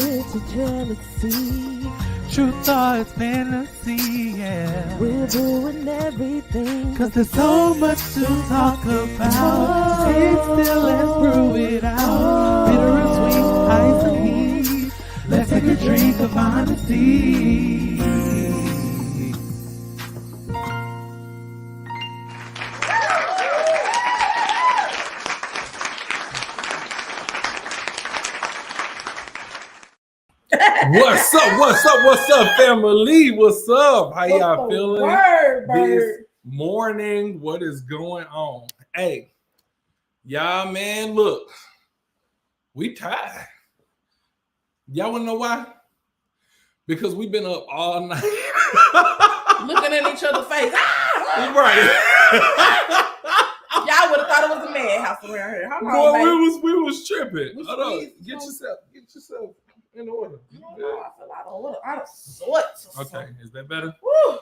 bitter jealousy. Truth or it's fantasy, yeah. We're doing everything, Cause there's so much to talk about. Sit still, let's prove it out. Bitter and sweet, ice and heat. Let's take a drink of honesty. What's up, family? What's up? How y'all feeling this morning? What is going on? Hey, y'all, man, look, we tired. Y'all wanna know why? Because we've been up all night. Looking at each other's face. Right. Y'all would have thought it was a madhouse around here. Hold Boy, on, we was tripping. Hold on. Get yourself in order. I feel out of sorts. Okay, is that better? Woo.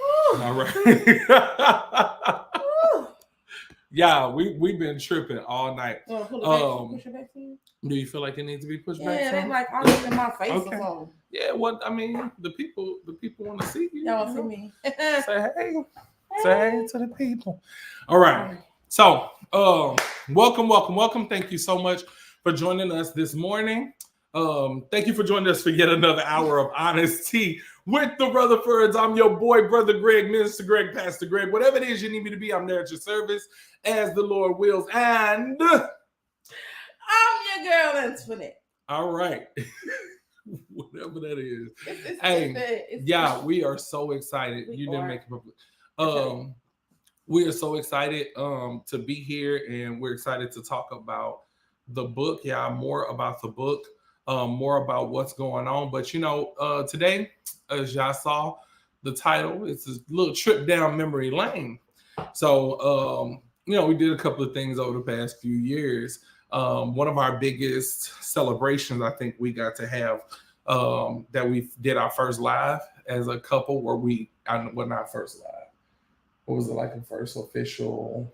Woo. All right. Woo. Yeah, we've been tripping all night. Push it back to you? Do you feel like it needs to be pushed back? Yeah, they like all up in my face or something. Yeah, what I mean, the people want to see you. Y'all see me. Say hey to the people. All right. So, welcome. Thank you so much for joining us this morning. Thank you for joining us for yet another hour of honesty with the Rutherfords. I'm your boy, Brother Greg, Minister Greg, Pastor Greg. Whatever it is you need me to be, I'm there at your service as the Lord wills. And I'm your girl, Antoinette. All right. Whatever that is. It's we are so excited. You didn't make it public. We are so excited to be here, and we're excited to talk about the book. Yeah, more about the book, more about what's going on. But today, as y'all saw, the title, it's a little trip down memory lane. So, we did a couple of things over the past few years. One of our biggest celebrations, I think we got to have, that we did our first live as a couple, not first live. What was it, like a first official?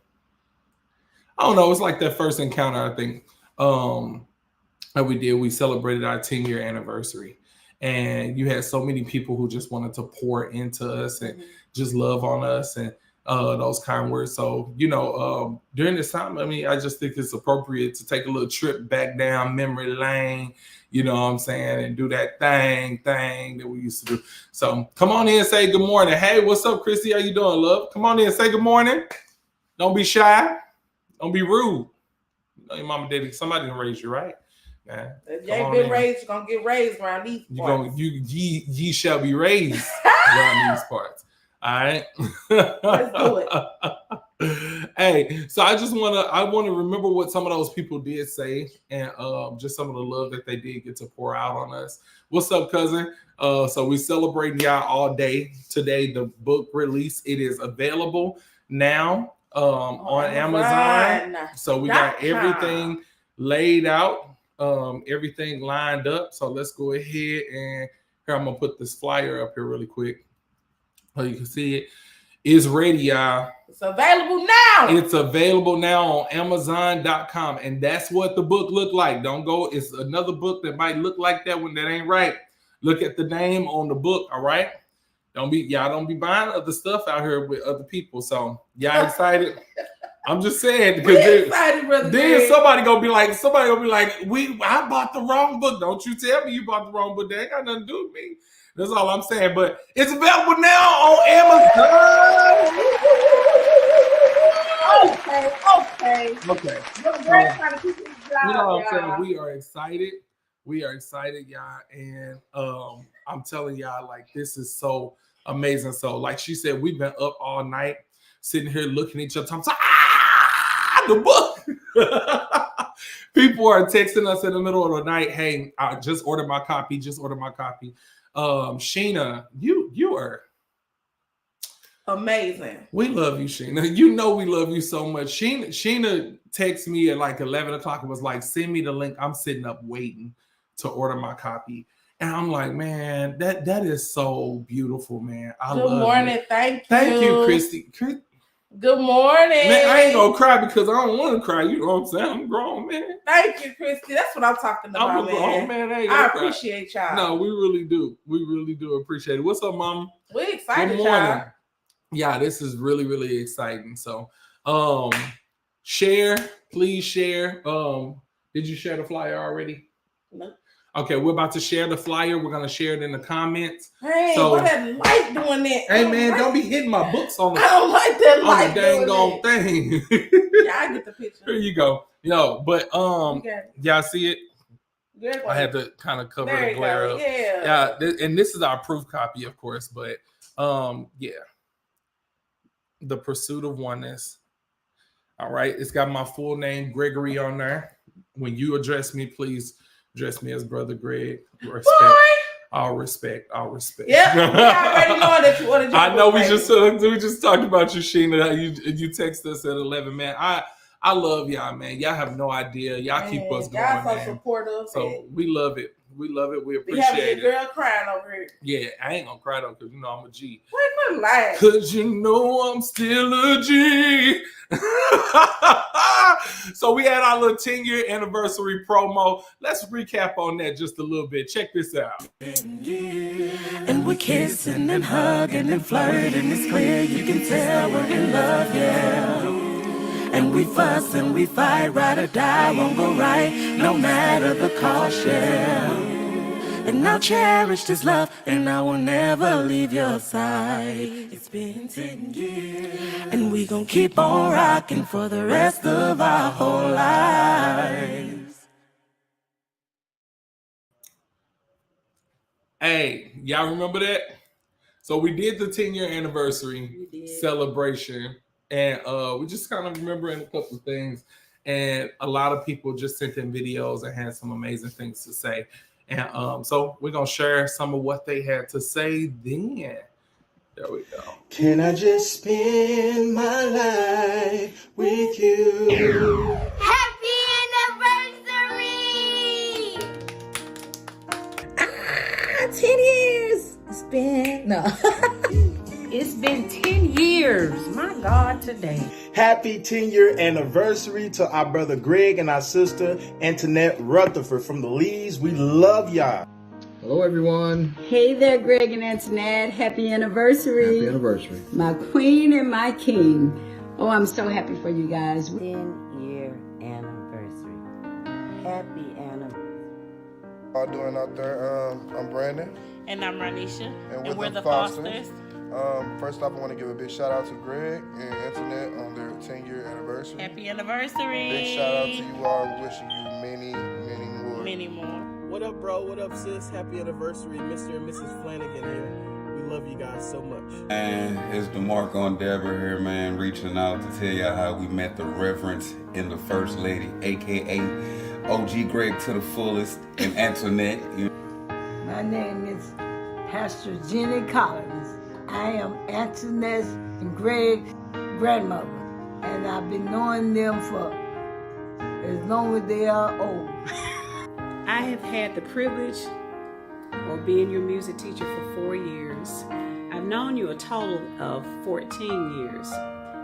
I don't know. It was like that first encounter, I think, that we did. We celebrated our 10-year anniversary. And you had so many people who just wanted to pour into us and just love on us and those kind words. So, during this time, I just think it's appropriate to take a little trip back down memory lane, you know what I'm saying, and do that thing that we used to do. So come on in and say good morning. Hey, what's up, Christy? How you doing, love? Come on in and say good morning. Don't be shy. Don't be rude. Your mama, daddy, somebody can raise you, right? Yeah. If you ain't been raised, you're going to get raised around these parts. Ye shall be raised around these parts. All right. Let's do it. Hey, so I want to remember what some of those people did say, and just some of the love that they did get to pour out on us. What's up, cousin? So we celebrating y'all all day today. The book release, it is available now on Amazon. So we got everything laid out, everything lined up. So let's go ahead and here I'm gonna put this flyer up here really quick. So you can see it. It's ready, y'all. It's available now. It's available now on Amazon.com. And that's what the book looked like. Don't go. It's another book that might look like that when that ain't right. Look at the name on the book, all right? Don't be buying other stuff out here with other people. So y'all excited? I'm just saying because then somebody gonna be like, I bought the wrong book. Don't you tell me you bought the wrong book. That ain't got nothing to do with me. That's all I'm saying. But it's available now on Amazon. Okay. You know what I'm saying? We are excited. Y'all. And I'm telling y'all, like, this is so amazing. So, like she said, we've been up all night, sitting here looking at each other. The book. People are texting us in the middle of the night. Hey, I just ordered my copy. Sheena, you are amazing. We love you, Sheena. You know we love you so much. Sheena texted me at like 11 o'clock and was like, send me the link. I'm sitting up waiting to order my copy. And I'm like, man, that is so beautiful, man. Good morning. Thank you, Christy. Good morning. Man, I ain't gonna cry because I don't want to cry. You know what I'm saying? I'm grown, man. Thank you, Christy. That's what I'm talking about, I'm a grown man. I appreciate y'all. No, we really do. We really do appreciate it. What's up, Mom? We excited, Good morning. y'all. Yeah, this is really, really exciting. So, share, please share. Did you share the flyer already? No. Okay, we're about to share the flyer. We're gonna share it in the comments. Hey, so, what that light doing that? Hey man, don't be hitting my books on the. I don't like that light on the dang on thing. Yeah, I get the picture. Here you go. But y'all see it? I had to kind of cover the glare up. Yeah. And this is our proof copy, of course. But yeah, The Pursuit of Oneness. All right, it's got my full name, Gregory, on there. When you address me, please address me as Brother Greg. Respect. Boy. All respect. Yeah, we already know that you ordered your I know book, we just talked about you, Sheena. You text us at 11, man. I love y'all, man. Y'all have no idea. Y'all keep us going, y'all so man. Supportive. So we love it. We love it. We appreciate it. Your girl crying over here. Yeah, I ain't gonna cry though, because you know I'm a G. Wait, no lie. Because you know I'm still a G. So we had our little 10-year anniversary promo. Let's recap on that just a little bit. Check this out. And we're kissing and hugging and flirting. It's clear you can tell we're in love, yeah. And we fuss and we fight, ride or die, won't go right, no matter the cost, yeah. And I'll cherish this love, and I will never leave your side. It's been 10 years, and we gon' keep on rocking for the rest of our whole lives. Hey, y'all remember that? So we did the 10-year anniversary celebration, and we just kind of remembering a couple of things. And a lot of people just sent in videos and had some amazing things to say. And so we're going to share some of what they had to say then. There we go. Can I just spend my life with you? Happy anniversary! 10 years. It's been 10 years. My God, today. Happy 10-year anniversary to our brother Greg and our sister Antoinette Rutherford from the Lees. We love y'all. Hello, everyone. Hey there, Greg and Antoinette. Happy anniversary. Happy anniversary. My queen and my king. Oh, I'm so happy for you guys. 10-year anniversary. Happy anniversary. All doing out there. I'm Brandon. And I'm Ranisha. And we're the Fosters. First off, I want to give a big shout out to Greg and Antoinette on their 10-year anniversary. Happy anniversary. Big shout out to you all. Wishing you many, many more. Many more. What up, bro? What up, sis? Happy anniversary, Mr. and Mrs. Flanagan here. We love you guys so much. And it's DeMarco and Deborah here, man, reaching out to tell y'all how we met the Reverence in the First Lady, a.k.a. OG Greg to the fullest, and Antoinette. My name is Pastor Jenny Collins. I am Antoinette and Greg's grandmother, and I've been knowing them for as long as they are old. I have had the privilege of being your music teacher for 4 years. I've known you a total of 14 years,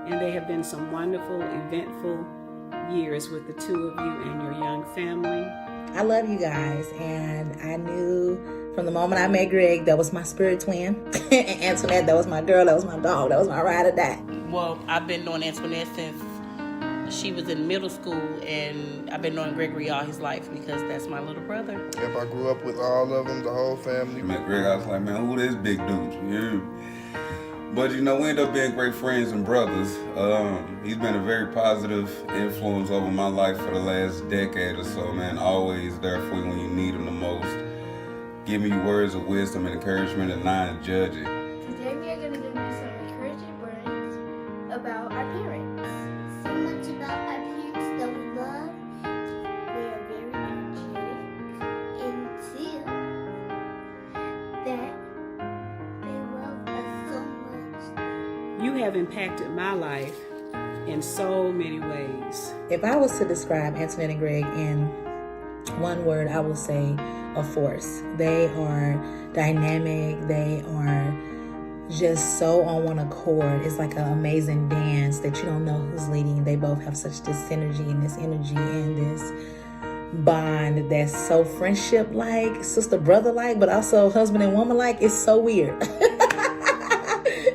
and they have been some wonderful, eventful years with the two of you and your young family. I love you guys, and I knew from the moment I met Greg, that was my spirit twin. And Antoinette, that was my girl, that was my dog, that was my ride or die. Well, I've been knowing Antoinette since she was in middle school, and I've been knowing Gregory all his life because that's my little brother. Yep, I grew up with all of them, the whole family. I met Greg, I was like, man, who this big dude? Yeah. But you know, we ended up being great friends and brothers. He's been a very positive influence over my life for the last decade or so, man. Always there for you when you need him the most. Giving you words of wisdom and encouragement and not judging. Today we are going to give you some encouraging words about our parents. So much about our parents that we love. They are very energetic until that they love us so much. You have impacted my life in so many ways. If I was to describe Antoinette and Greg in one word, I would say a force. They are dynamic. They are just so on one accord. It's like an amazing dance that you don't know who's leading. They both have such this synergy and this energy and this bond that's so friendship-like, sister-brother-like, but also husband and woman-like. It's so weird.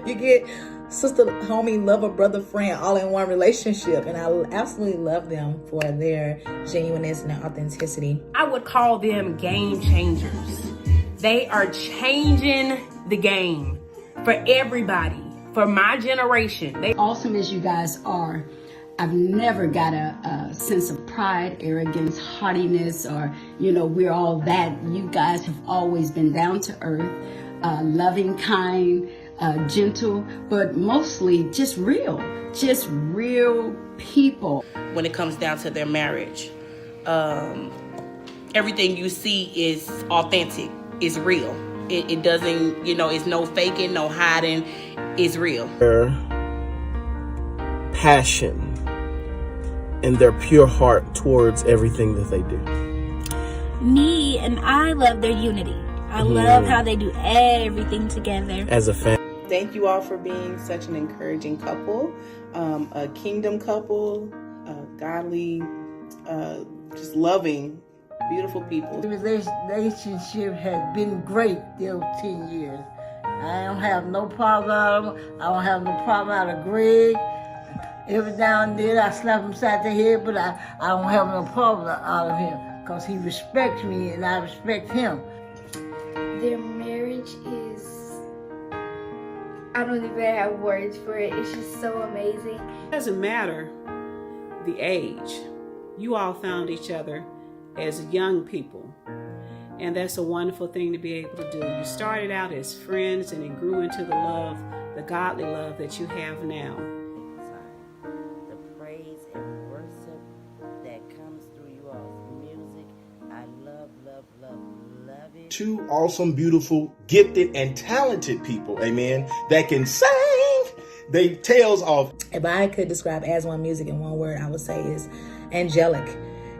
You get sister, homie, lover, brother, friend, all in one relationship. And I absolutely love them for their genuineness and their authenticity. I would call them game changers. They are changing the game for everybody, for my generation. Awesome as you guys are, I've never got a sense of pride, arrogance, haughtiness, or, we're all that. You guys have always been down to earth, loving, kind, gentle, but mostly just real people. When it comes down to their marriage, everything you see is authentic, is real. It doesn't, it's no faking, no hiding, it's real. Their passion and their pure heart towards everything that they do. Me and I love their unity. I love how they do everything together. As a family. Thank you all for being such an encouraging couple, a kingdom couple, godly, just loving, beautiful people. The relationship has been great those 10 years. I don't have no problem out of him. I don't have no problem out of Greg. Every now and then I slap him upside the head, but I don't have no problem out of him because he respects me and I respect him. Their marriage is, I don't even have words for it. It's just so amazing. It doesn't matter the age. You all found each other as young people. And that's a wonderful thing to be able to do. You started out as friends and it grew into the love, the godly love that you have now. The praise and worship that comes through you all's music, I love, love, love, love it. Two awesome, beautiful, gifted, and talented people, amen, that can sing they tails off. If I could describe As One Music in one word, I would say is angelic.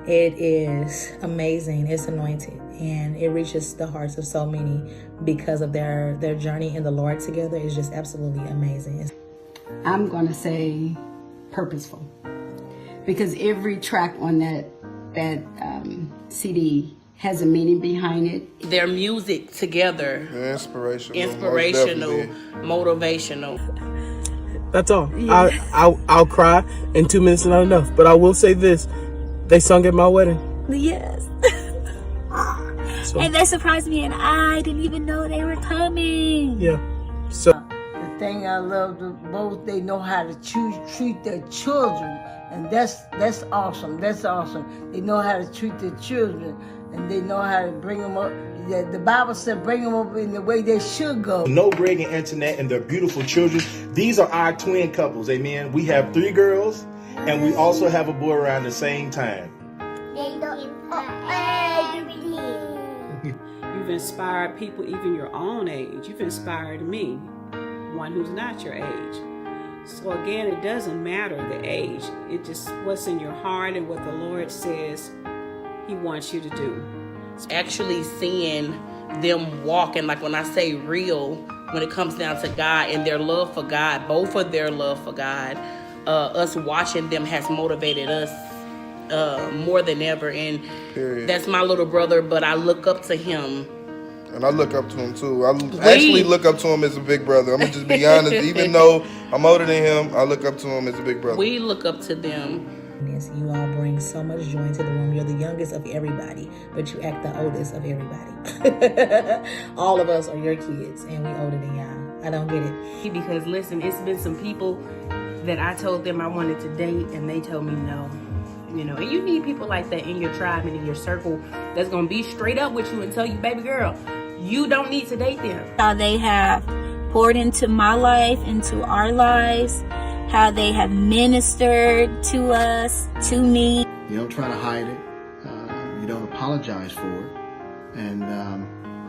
It is amazing. It's anointed. And it reaches the hearts of so many because of their journey in the Lord together. It's just absolutely amazing. I'm going to say purposeful. Because every track on that CD has a meaning behind it. Their music together. Inspirational. Motivational. That's all. Yeah. I'll cry, and 2 minutes is not enough. But I will say this: they sung at my wedding. Yes. So, and they surprised me, and I didn't even know they were coming. Yeah. So the thing I love the most, they know how to treat their children, and that's awesome. That's awesome. They know how to treat their children, and they know how to bring them up. The Bible said bring them up in the way they should go. Know Greg and Antoinette and their beautiful children. These are our twin couples, amen. We have 3 girls, and we also have a boy around the same time. You've inspired people even your own age. You've inspired me, one who's not your age. So again, it doesn't matter the age. It just what's in your heart and what the Lord says He wants you to do. Actually seeing them walking, like when I say real, when it comes down to God and their love for God, both of their love for God, us watching them has motivated us more than ever. And that's my little brother, but I look up to him. And I look up to him too. I actually look up to him as a big brother. I'm gonna just be honest. Even though I'm older than him, I look up to him as a big brother. We look up to them. You all bring so much joy into the room. You're the youngest of everybody, but you act the oldest of everybody. All of us are your kids, and we older than y'all. I don't get it. Because listen, it's been some people that I told them I wanted to date, and they told me no. And you need people like that in your tribe and in your circle that's gonna be straight up with you and tell you, baby girl, you don't need to date them. How they have poured into my life, into our lives, how they have ministered to us, to me. You don't try to hide it. You don't apologize for it. And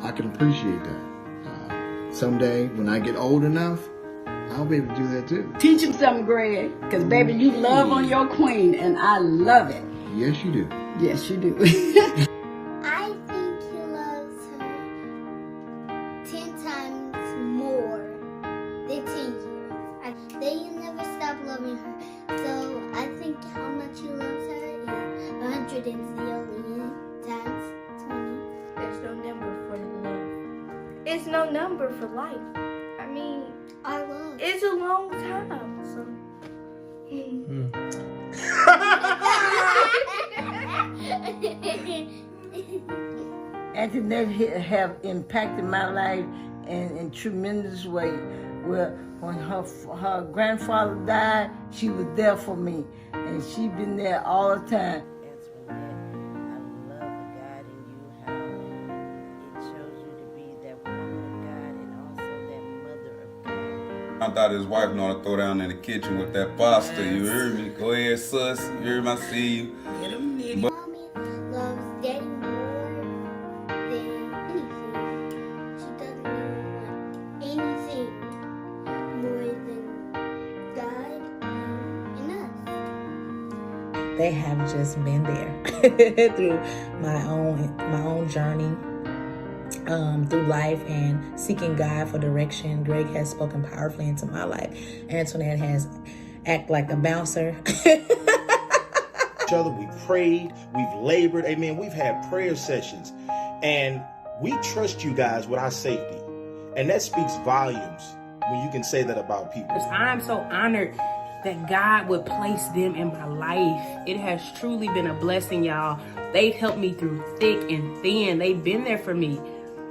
I can appreciate that. Someday, when I get old enough, I'll be able to do that too. Teach him something, Greg. Because, baby, you love on your queen, and I love it. Yes, you do. Yes, you do. I think he loves her 10 times more it's no number for life. I mean, I love. It's a long time. So. Antoinette have impacted my life in tremendous way. Where when her grandfather died, she was there for me, and she been there all the time. I thought his wife know to throw down in the kitchen with that pasta. Yes. You heard me? Go ahead, sus. You heard me? I see you. Get him, Nitty. Mommy loves Daddy more than anything. She doesn't want anything more than God and us. They have just been there through my own journey. Through life and seeking God for direction. Greg has spoken powerfully into my life. Antoinette has acted like a bouncer. Each other, we prayed, we've labored, amen. We've had prayer sessions, and we trust you guys with our safety, and that speaks volumes when you can say that about people. I'm so honored that God would place them in my life. It has truly been a blessing, y'all. They've helped me through thick and thin. They've been there for me.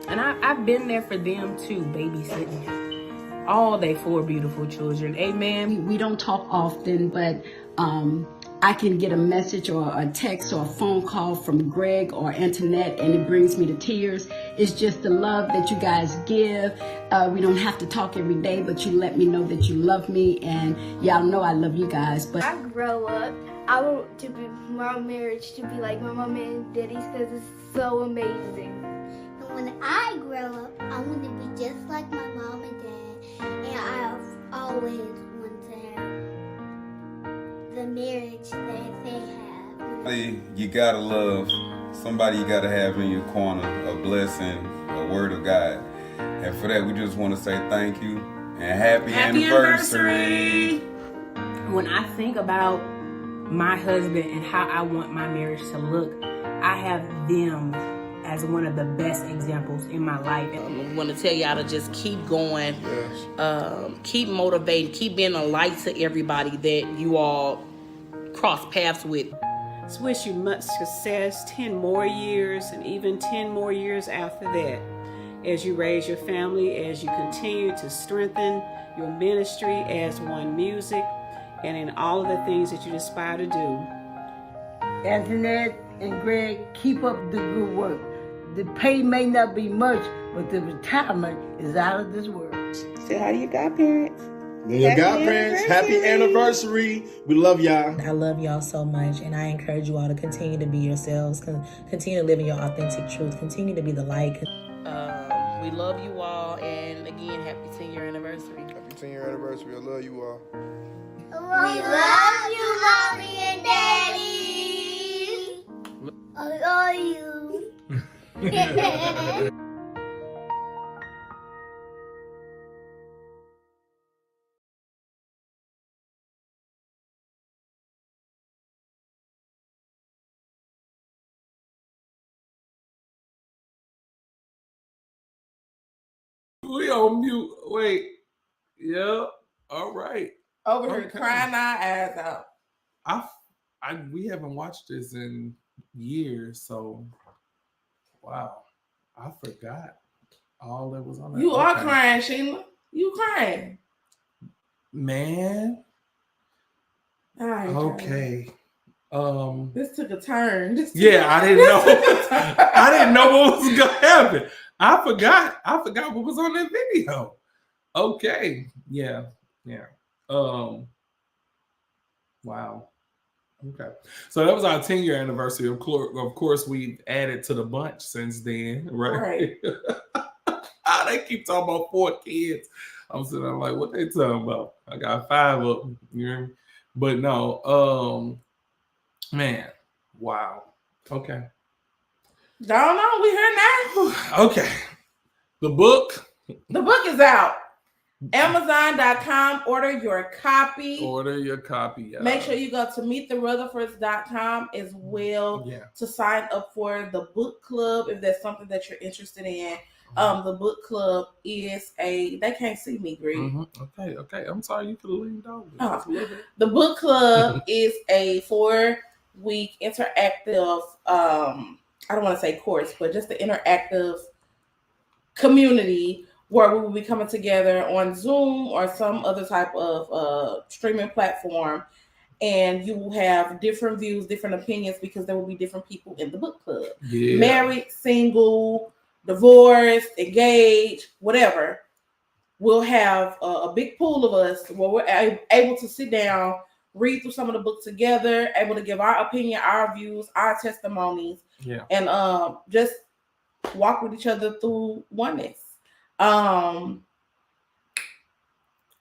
And I've been there for them too, babysitting all they 4 beautiful children. Amen. We don't talk often, but I can get a message or a text or a phone call from Greg or Antoinette, and it brings me to tears. It's just the love that you guys give. We don't have to talk every day, but you let me know that you love me, and y'all know I love you guys. But I grow up, I want to be my marriage to be like my mom and daddy's because it's so amazing. When I grow up, I want to be just like my mom and dad, and I've always wanted to have the marriage that they have. Hey, you gotta love somebody. You gotta have in your corner a blessing, a word of God, and for that we just want to say thank you and happy anniversary. When I think about my husband and how I want my marriage to look, I have them as one of the best examples in my life. I want to tell y'all to just keep going, keep motivating, keep being a light to everybody that you all cross paths with. I wish you much success, 10 more years, and even 10 more years after that, as you raise your family, as you continue to strengthen your ministry as One Music, and in all of the things that you aspire to do. Antoinette and Greg, keep up the good work. The pay may not be much, but the retirement is out of this world. Say hi to your godparents. Your godparents, happy anniversary. We love y'all. I love y'all so much, and I encourage you all to continue to be yourselves, continue to live in your authentic truth, continue to be the light. We love you all, and again, happy 10-year anniversary. Happy 10-year anniversary. I love you all. We love you, Mommy and Daddy. I love you. We on mute. Wait. Yeah. All right. Over here crying our eyes out. We haven't watched this in years, so wow. I forgot all that was on that. You are crying, Sheila. You crying. Man. Okay. This took a turn. I didn't know. I didn't know what was gonna happen. I forgot what was on that video. Okay. Yeah. Wow. Okay. So that was our 10-year anniversary. Of course, we've added to the bunch since then, right? They keep talking about 4 kids. I'm sitting there like, what they talking about? I got 5 of them. You hear me? But no, man, wow. Okay. Don't know. We here now. Okay. The book is out. Amazon.com. Order your copy. Order your copy. Yeah. Make sure you go to meettherutherfords.com as well to sign up for the book club if that's something that you're interested in. The book club is they can't see me, Greg. Mm-hmm. Okay. I'm sorry, you could have leaned over. The book club is a 4-week interactive, I don't want to say course, but just the interactive community where we will be coming together on Zoom or some other type of streaming platform. And you will have different views, different opinions, because there will be different people in the book club. Yeah. Married, single, divorced, engaged, whatever. We'll have a big pool of us where we're able to sit down, read through some of the books together, able to give our opinion, our views, our testimonies, and just walk with each other through oneness. I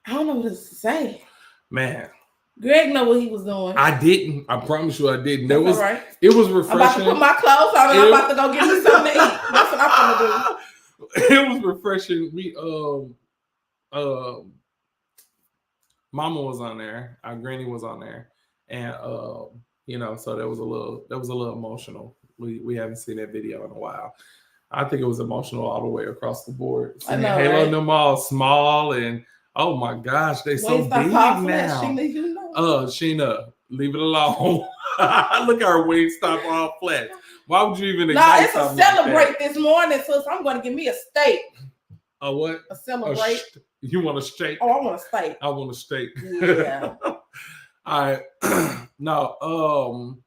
don't know what else to say. Man. Greg know what he was doing. I didn't. I promise you I didn't. It was right. It was refreshing. I'm about to put my clothes on and I'm about to go get me something to eat. That's what I'm gonna do. It was refreshing. We Mama was on there, our granny was on there, and so that was a little emotional. We haven't seen that video in a while. I think it was emotional all the way across the board. I know, Halo right? and them all small, and oh my gosh, they so big now. Sheena, you know. Sheena, leave it alone. Look at her wings stop all flat. Why would you even ignite it's a something celebrate like that? this morning, sis. I'm going to give me a steak. A what? A celebrate. You want a steak? Oh, I want a steak. I want a steak. Yeah. All right. No.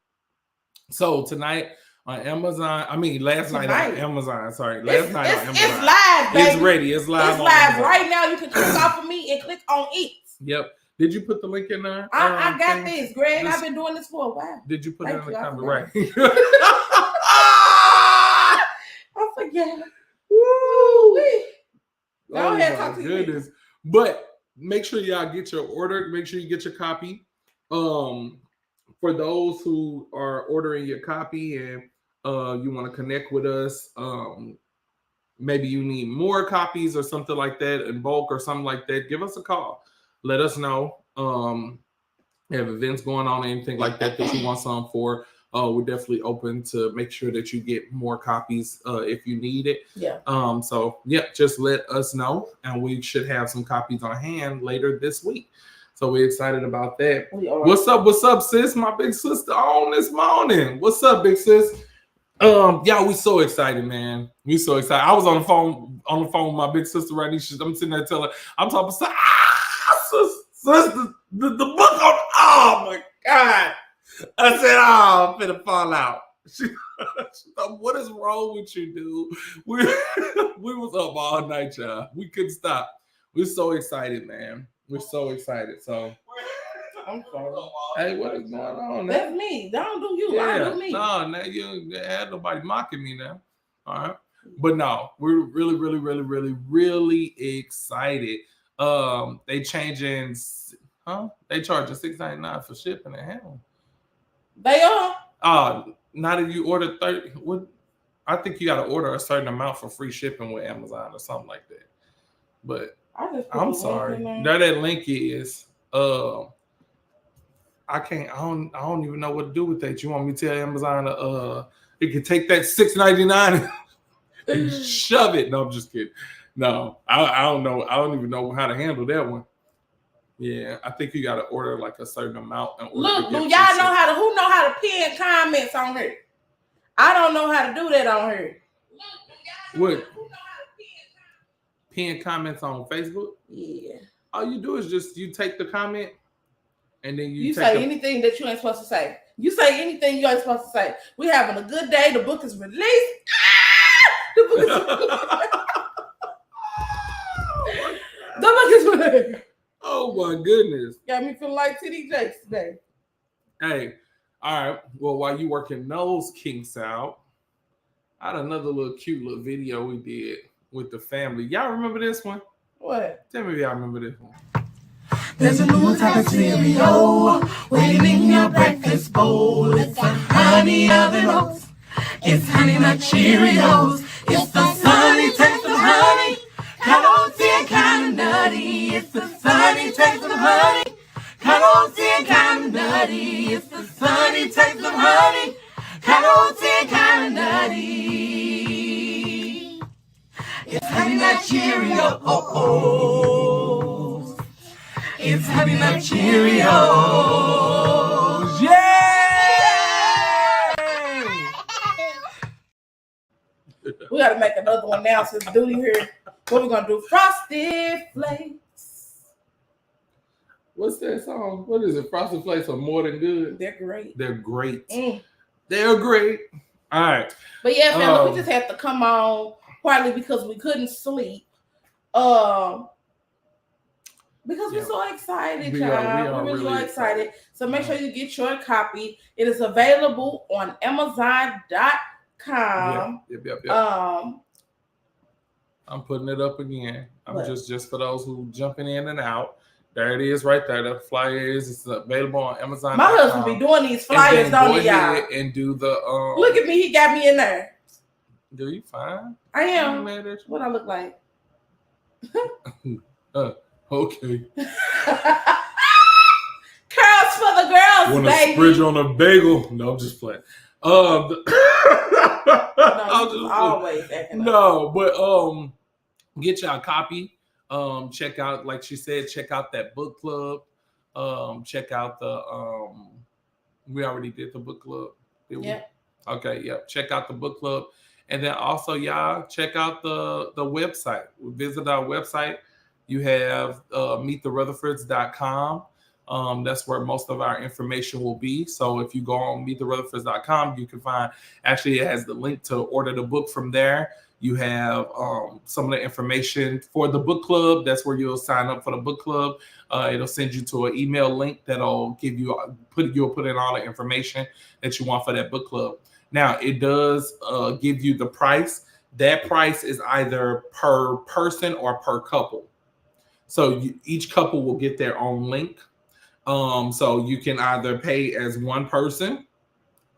So tonight on Amazon. Last night on Amazon. Sorry, last night on Amazon. It's live, baby. It's ready. It's live. It's live right now. You can click off of me and click on it. Yep. Did you put the link in there? I got this, Greg. I've been doing this for a while. Did you put it in the comment? Right. I forget. Woo! Go ahead, talk to goodness. But make sure y'all get your order. Make sure you get your copy. For those who are ordering your copy and you want to connect with us, maybe you need more copies or something like that in bulk or something like that, give us a call. Let us know. Have events going on, anything like that you want some for. We're definitely open to make sure that you get more copies if you need it. Yeah. Just let us know, and we should have some copies on hand later this week. So we're excited about that. What's up, sis? My big sister on this morning. What's up, big sis? We so excited, man. We so excited. I was on the phone with my big sister right now. I'm sitting there telling her, I'm talking about, sis, the book on, oh my God. I said, I'm finna fall out. She what is wrong with you, dude? We was up all night, y'all. We couldn't stop. We're so excited, man. We're so excited. So I'm sorry. Hey, what is going on? That's me. Don't do you. I do me. No, now you had nobody mocking me now. All right. But no, we're really, really, really, really, really excited. They changing, they charging $6.99 for shipping and handling. They are. Not if you order 30. What? I think you got to order a certain amount for free shipping with Amazon or something like that. But I'm sorry. That link is. I don't even know what to do with that. You want me to tell Amazon? It can take that $6.99 and shove it. No, I'm just kidding. No, I don't know. I don't even know how to handle that one. Yeah, I think you got to order like a certain amount. Look, do y'all know who know how to pin comments on here? I don't know how to do that on here. What? Pin comments on Facebook? Yeah. All you do is you take the comment and then you say anything that you ain't supposed to say. You say anything you ain't supposed to say. We having a good day. The book is released. The book is released. Oh my goodness. Got me feeling like TD Jakes today. Hey, all right. Well, while you working those kinks out, I had another cute little video we did with the family. Y'all remember this one? What? Tell me if y'all remember this one. There's a new type of cereal waiting in your breakfast bowl. It's a honey oven oats. It's Honey Nut Cheerios. It's the sunny taste of honey, kind of oatsy and kind of nut. nutty. It's the sunny taste of honey. Kind of tin, kind of nutty. It's the sunny taste of honey. Kind of tin, kind of nutty. It's Honey Nut Cheerios. It's Honey Nut Cheerios. Yay! We got to make another one now since Duty here. What we gonna do? Frosted Flakes. What's that song? What is it? Frosted Flakes are more than good. They're great. They're great. They're great. All right. But yeah, family, we just had to come on partly because we couldn't sleep. Because we're so excited, y'all. We're really excited. So make sure you get your copy. It is available on Amazon.com. Yep. I'm putting it up again. Just for those who jumping in and out. There it is right there. The flyer it's available on Amazon. My husband be doing these flyers, don't he, y'all? And do the Look at me, he got me in there. Do you fine? I am. What I look like? Okay. Curls for the girls, Want baby. to spread you on a bagel? No, I'm just playing. Get y'all a copy. Check out, like she said, check out that book club. Check out the we already did the book club. Yep. Okay, yep. Check out the book club. And then also, y'all, check out the website. Visit our website. You have meettherutherfords.com. That's where most of our information will be. So if you go on meettherutherfords.com, you can find, actually it has the link to order the book from there. You have some of the information for the book club. That's where you'll sign up for the book club. It'll send you to an email link that'll give you, you'll put in all the information that you want for that book club. Now, it does give you the price. That price is either per person or per couple. So each couple will get their own link. So you can either pay as one person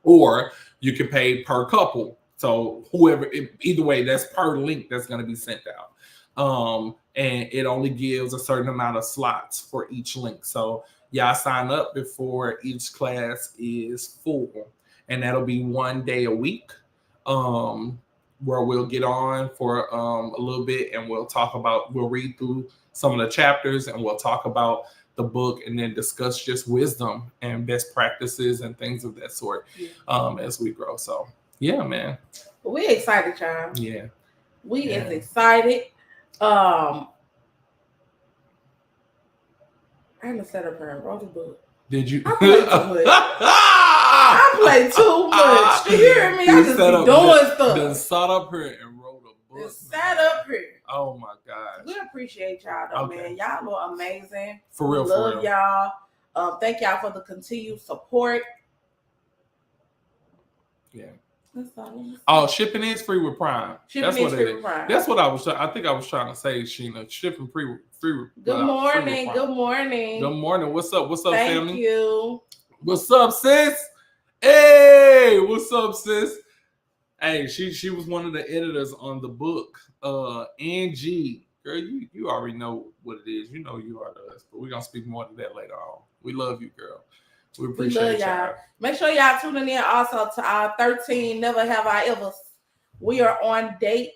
or you can pay per couple. So either way, that's per link that's going to be sent out. And it only gives a certain amount of slots for each link. So y'all sign up before each class is full. And that'll be 1 day a week where we'll get on for a little bit and we'll read through some of the chapters and we'll talk about the book and then discuss just wisdom and best practices and things of that sort as we grow. So, yeah, man. We excited, y'all. Yeah. We is excited. I haven't set up her and wrote a book. Did you? I play too much. You hear me? I just be doing stuff. Then sat up here and wrote a book. Just sat up here. Oh my gosh. We appreciate y'all though, man. Y'all are amazing. For real, we love y'all. Thank y'all for the continued support. Yeah. That's all. Oh, shipping is free with Prime. Shipping is free with Prime. That's what I think I was trying to say, Sheena. Shipping free with Good morning. Good morning. Good morning. What's up? What's up, family? Thank you. What's up, sis? Hey, what's up, sis? Hey, she was one of the editors on the book. Angie, girl, you already know what it is. You know you are to us, but we're gonna speak more to that later on. We love you, girl. We appreciate y'all. Make sure y'all tuning in also to our 13 Never Have I Ever. We are on date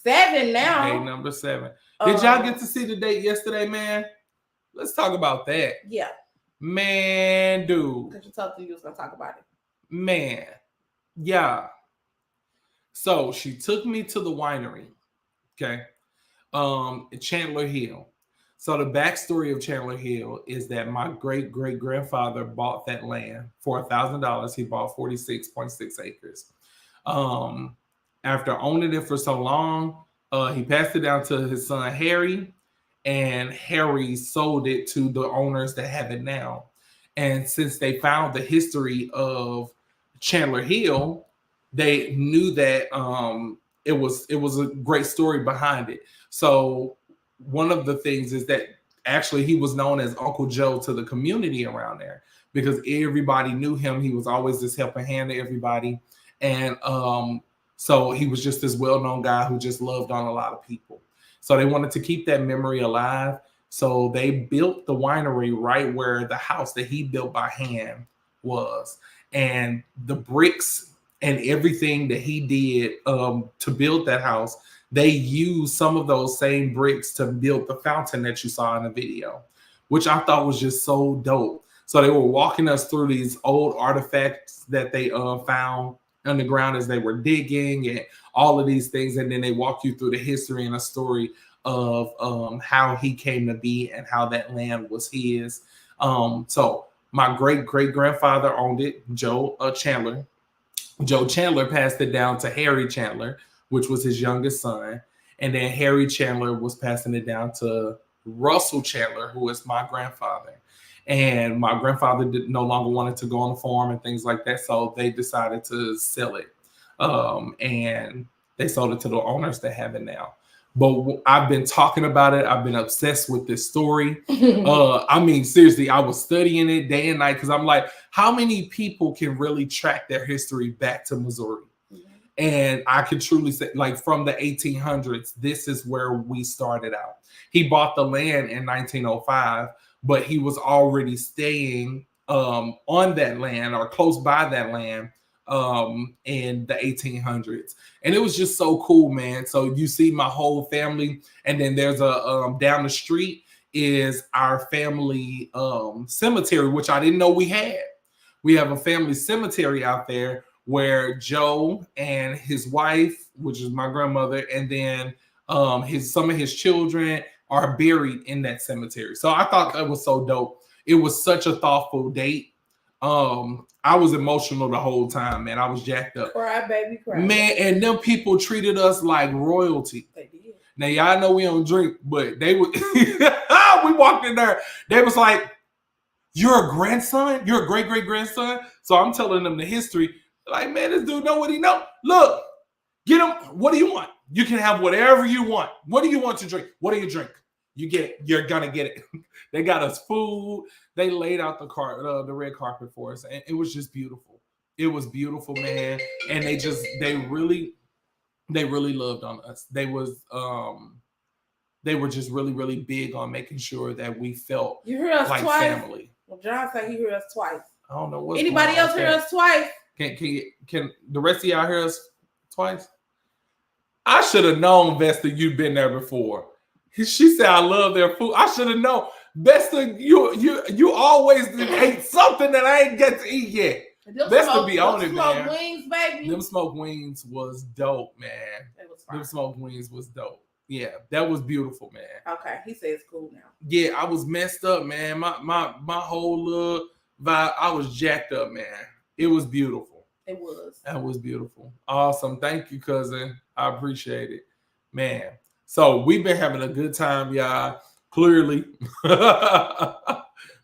7 now. Date number 7. Did y'all get to see the date yesterday, man? Let's talk about that. Yeah. Man, dude. Because you told me you was going to talk about it. Man. Yeah. So she took me to the winery. Okay. Chandler Hill. So the backstory of Chandler Hill is that my great-great-grandfather bought that land for $1,000. He bought 46.6 acres. After owning it for so long, he passed it down to his son, Harry, and Harry sold it to the owners that have it now. And since they found the history of Chandler Hill, they knew that it was a great story behind it. So one of the things is that actually he was known as Uncle Joe to the community around there because everybody knew him. He was always this helping hand to everybody. And so he was just this well-known guy who just loved on a lot of people. So they wanted to keep that memory alive. So they built the winery right where the house that he built by hand was. And the bricks and everything that he did to build that house, they used some of those same bricks to build the fountain that you saw in the video, which I thought was just so dope. So they were walking us through these old artifacts that they found underground as they were digging and all of these things. And then they walk you through the history and a story of how he came to be and how that land was his. So my great-great-grandfather owned it, Joe Chandler. Joe Chandler passed it down to Harry Chandler, which was his youngest son. And then Harry Chandler was passing it down to Russell Chandler, who is my grandfather. And my grandfather no longer wanted to go on the farm and things like that. So they decided to sell it. And they sold it to the owners that have it now. But I've been talking about it. I've been obsessed with this story. I mean, seriously, I was studying it day and night because I'm like, how many people can really track their history back to Missouri? And I can truly say, like, from the 1800s, this is where we started out. He bought the land in 1905, but he was already staying on that land or close by that land in the 1800s. And it was just so cool, man. So you see my whole family, and then there's a down the street is our family cemetery, which I didn't know we had. We have a family cemetery out there where Joe and his wife, which is my grandmother, and then some of his children are buried in that cemetery. So I thought that was so dope. It was such a thoughtful date. I was emotional the whole time, man. I was jacked up. Cry, baby, cry. Man, and them people treated us like royalty. They did. Now, y'all know we don't drink, but they would. We walked in there. They was like, "You're a grandson? You're a great-great-grandson?" So I'm telling them the history. Like, man, this dude know what he know. Look, get him. What do you want? You can have whatever you want. What do you want to drink? What do you drink? You get it. You're gonna get it. They got us food. They laid out the red carpet for us, and it was just beautiful. It was beautiful, man. And they really loved on us. They were just really, really big on making sure that we felt you hear us like twice? Family. Well, John said he heard us twice. I don't know what. Anybody else hear us twice? Can the rest of y'all hear us twice? I should have known, Vesta, you've been there before. She said, I love their food. I should have known. Vesta, you always ate something that I ain't get to eat yet. Vesta be on it, man. Smoked wings, baby. Them smoked wings was dope, man. Them smoked wings was dope. Yeah, that was beautiful, man. Okay, he says it's cool now. Yeah, I was messed up, man. My whole little vibe, I was jacked up, man. It was beautiful. It was. That was beautiful. Awesome. Thank you, cousin. I appreciate it. Man. So we've been having a good time, y'all. Clearly.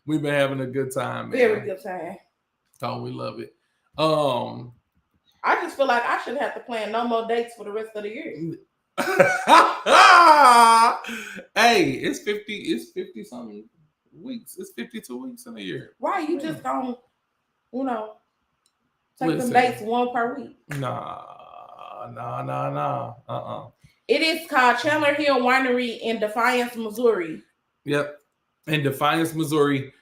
We've been having a good time, man. Very good time. Oh, we love it. I just feel like I shouldn't have to plan no more dates for the rest of the year. Hey, it's 50 something weeks. It's 52 weeks in a year. Why you just don't, take Listen. them dates one per week? Nah. It is called Chandler Hill Winery in Defiance, Missouri. Yep. In Defiance, Missouri,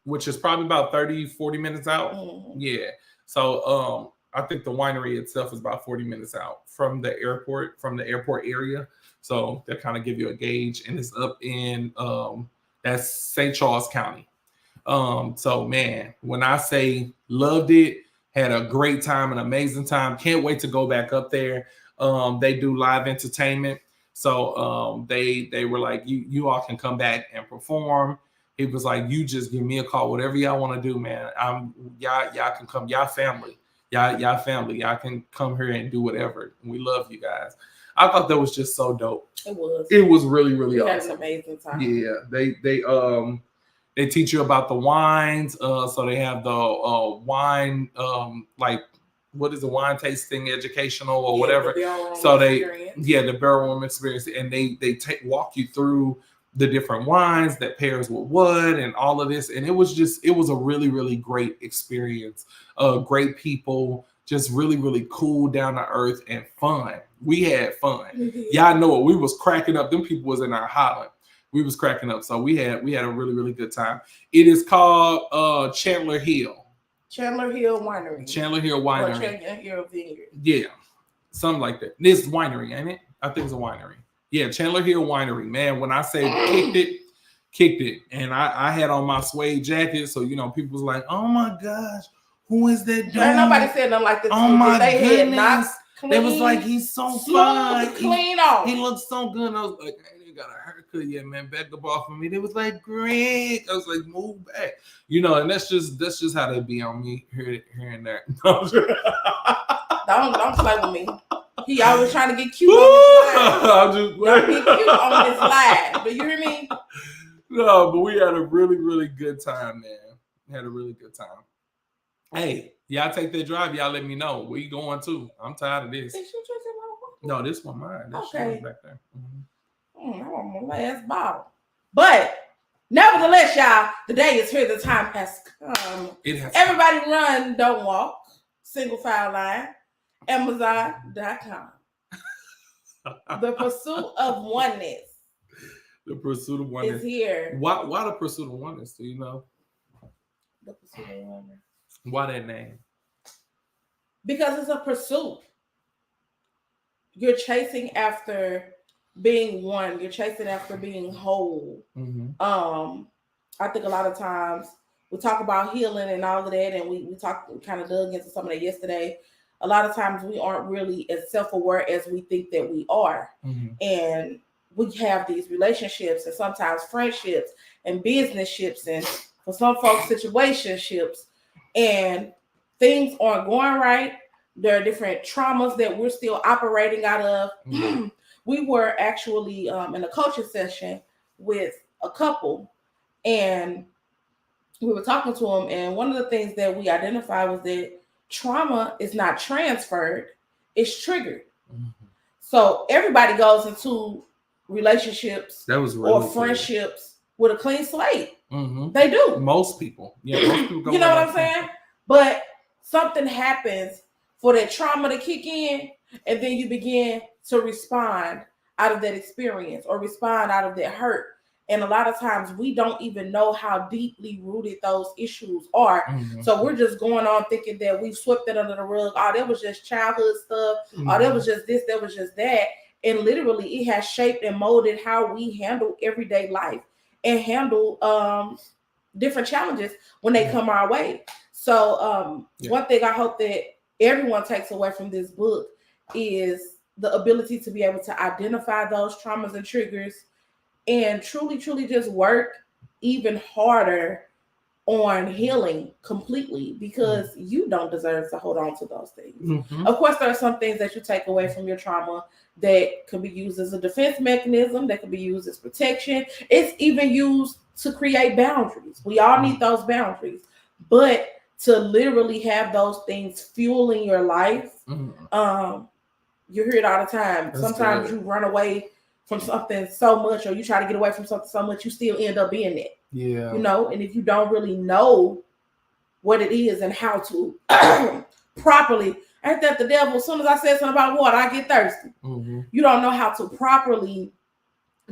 which is probably about 30-40 minutes out. Mm-hmm. Yeah. So I think the winery itself is about 40 minutes out from the airport area. So that kind of give you a gauge. And it's up in that's St. Charles County. So man, when I say loved it, had a great time, an amazing time. Can't wait to go back up there. They do live entertainment. So they were like, you all can come back and perform. He was like, you just give me a call, whatever y'all want to do, man. Y'all can come, y'all family. Y'all family. Y'all can come here and do whatever. We love you guys. I thought that was just so dope. It was. It was really, really we awesome. had an amazing time. Yeah. They teach you about the wines. So they have the wine, like, what is the wine tasting educational or whatever. So the barrel room experience, and they walk you through the different wines that pairs with what and all of this. And it was a really, really great experience. Great people, just really, really cool, down to earth, and fun. We had fun. Y'all know it. We was cracking up. Them people was in our holler. We was cracking up. So we had a really, really good time. It is called Chandler Hill. Chandler Hill Winery. Chandler Hill Winery. Or Chandler Hill Vineyard. Yeah. Something like that. This winery, ain't it? I think it's a winery. Yeah, Chandler Hill Winery. Man, when I say kicked it. And I had on my suede jacket. So, people was like, oh my gosh, who is that dude? Nobody said nothing like this. Oh my goodness. They was like, he's so fine. Clean off. He looks so good. And I was like, I ain't got a haircut yet, man. Back up off of me. They was like, Greg. I was like, move back. And that's just how they be on me here and there. Don't play with me. He always trying to get cute on this live. Don't get cute on this live. Do you hear me? No, but we had a really, really good time, man. We had a really good time. Hey, y'all take that drive. Y'all let me know. Where you going to? I'm tired of this. No, this one mine. That shit back there. I want my last bottle. But nevertheless, y'all, the day is here. The time has come. Everybody run, don't walk. Single file line. Amazon.com. The pursuit of oneness. The pursuit of oneness is here. Why the pursuit of oneness? Do you know? The pursuit of oneness. Why that name? Because it's a pursuit. You're chasing after being one. You're chasing after being whole. Mm-hmm. I think a lot of times we talk about healing and all of that, and we kind of dug into some of that yesterday. A lot of times we aren't really as self-aware as we think that we are. Mm-hmm. And we have these relationships and sometimes friendships and business-ships and for some folks situationships, and things aren't going right. There are different traumas that we're still operating out of. Mm-hmm. We were actually in a coaching session with a couple, and we were talking to them, and one of the things that we identified was that trauma is not transferred, it's triggered. Mm-hmm. So everybody goes into relationships or friendships with a clean slate. Mm-hmm. They do. Most people. Yeah, most people go. You know what I'm saying? But something happens for that trauma to kick in, and then you begin to respond out of that experience or respond out of that hurt. And a lot of times we don't even know how deeply rooted those issues are. Mm-hmm. So we're just going on thinking that we've swept it under the rug. Oh, that was just childhood stuff. Mm-hmm. Oh, that was just this, that was just that. And literally it has shaped and molded how we handle everyday life and handle different challenges when they come our way. So one thing I hope that everyone takes away from this book is the ability to be able to identify those traumas and triggers and truly, truly just work even harder on healing completely, because you don't deserve to hold on to those things. Mm-hmm. Of course, there are some things that you take away from your trauma that can be used as a defense mechanism, that can be used as protection. It's even used to create boundaries. We all need those boundaries. But to literally have those things fueling your life, you hear it all the time. That's sometimes good. You run away from something so much, or you try to get away from something so much, you still end up being it. Yeah. And if you don't really know what it is and how to properly, ain't that the devil? As soon as I said something about water, I get thirsty. Mm-hmm. You don't know how to properly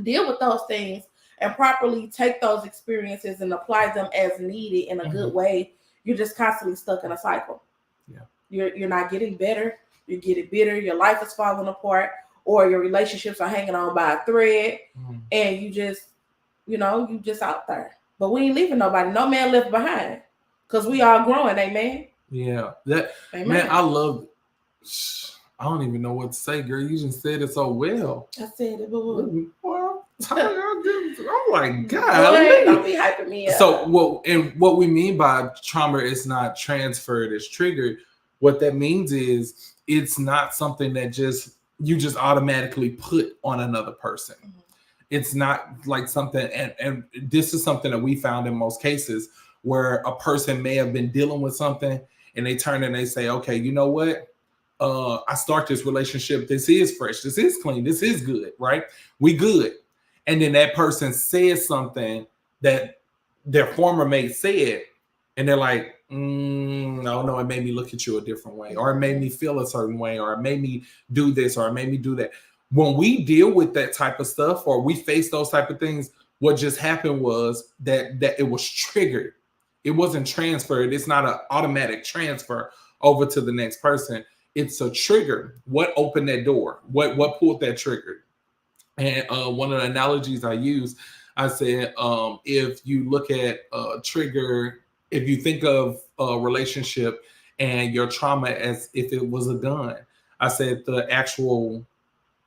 deal with those things and properly take those experiences and apply them as needed in a good way. You're just constantly stuck in a cycle. Yeah. You're not getting better. You're getting bitter. Your life is falling apart, or your relationships are hanging on by a thread, and you just out there. But we ain't leaving nobody. No man left behind, because we all growing, amen? Yeah. Man, I love it. I don't even know what to say, girl. You just said it so well. I said it, but well, I'm like, God. Don't be hyping me up. So, what we mean by trauma is not transferred, it's triggered. What that means is it's not something that you just automatically put on another person. Mm-hmm. It's not like something, and this is something that we found in most cases where a person may have been dealing with something and they turn and they say, okay, you know what? I start this relationship. This is fresh. This is clean. This is good, right? We good. And then that person says something that their former mate said, and they're like, No, it made me look at you a different way, or it made me feel a certain way, or it made me do this, or it made me do that. When we deal with that type of stuff, or we face those type of things, what just happened was that it was triggered. It wasn't transferred. It's not an automatic transfer over to the next person. It's a trigger. What opened that door? What pulled that trigger? And one of the analogies I use, I said, if you look at trigger, if you think of a relationship and your trauma as if it was a gun, I said the actual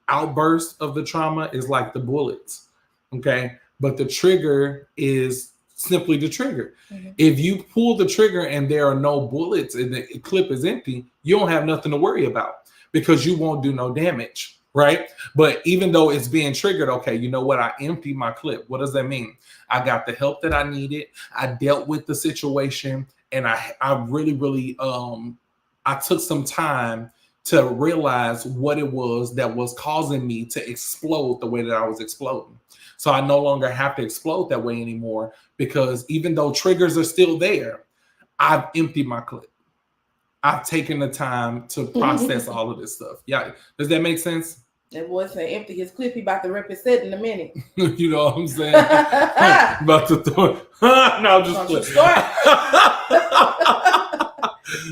outburst of the trauma is like the bullets. Okay. But the trigger is simply the trigger. If you pull the trigger and there are no bullets and the clip is empty, you don't have nothing to worry about because you won't do no damage. Right. But even though it's being triggered, okay, you know what? I emptied my clip. What does that mean? I got the help that I needed. I dealt with the situation, and I really, I took some time to realize what it was that was causing me to explode the way that I was exploding. So I no longer have to explode that way anymore because even though triggers are still there, I've emptied my clip. I've taken the time to process all of this stuff. Yeah. Does that make sense? That boy said empty his clip. He about to rip his set in a minute. You know what I'm saying? About to throw no, just